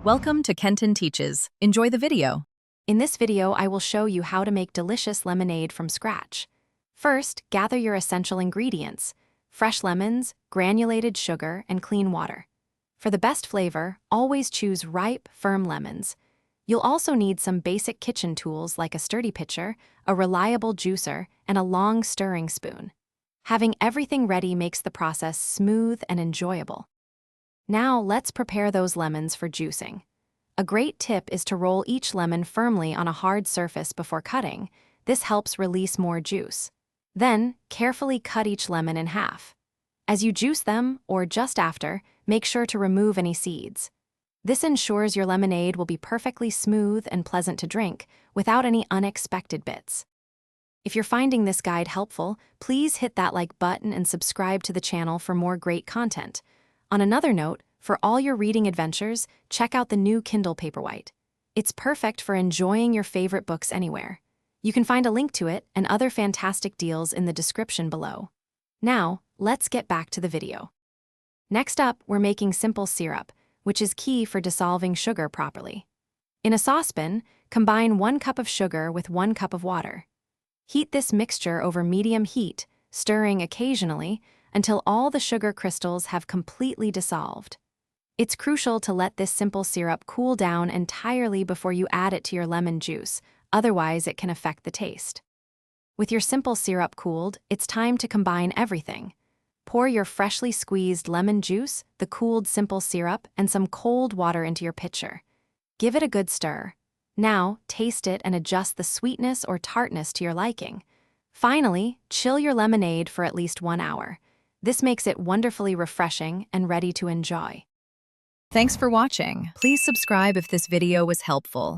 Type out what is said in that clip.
Welcome to Kenton Teaches. Enjoy the video. In this video, I will show you how to make delicious lemonade from scratch. First, gather your essential ingredients: fresh lemons, granulated sugar, and clean water. For the best flavor, always choose ripe, firm lemons. You'll also need some basic kitchen tools like a sturdy pitcher, a reliable juicer, and a long stirring spoon. Having everything ready makes the process smooth and enjoyable. Now, let's prepare those lemons for juicing. A great tip is to roll each lemon firmly on a hard surface before cutting. This helps release more juice. Then, carefully cut each lemon in half. As you juice them, or just after, make sure to remove any seeds. This ensures your lemonade will be perfectly smooth and pleasant to drink, without any unexpected bits. If you're finding this guide helpful, please hit that like button and subscribe to the channel for more great content. On another note, for all your reading adventures, check out the new Kindle Paperwhite. It's perfect for enjoying your favorite books anywhere. You can find a link to it and other fantastic deals in the description below. Now, let's get back to the video. Next up, we're making simple syrup, which is key for dissolving sugar properly. In a saucepan, combine 1 cup of sugar with 1 cup of water. Heat this mixture over medium heat, stirring occasionally, until all the sugar crystals have completely dissolved. It's crucial to let this simple syrup cool down entirely before you add it to your lemon juice, otherwise it can affect the taste. With your simple syrup cooled, it's time to combine everything. Pour your freshly squeezed lemon juice, the cooled simple syrup, and some cold water into your pitcher. Give it a good stir. Now, taste it and adjust the sweetness or tartness to your liking. Finally, chill your lemonade for at least 1 hour. This makes it wonderfully refreshing and ready to enjoy. Thanks for watching. Please subscribe if this video was helpful.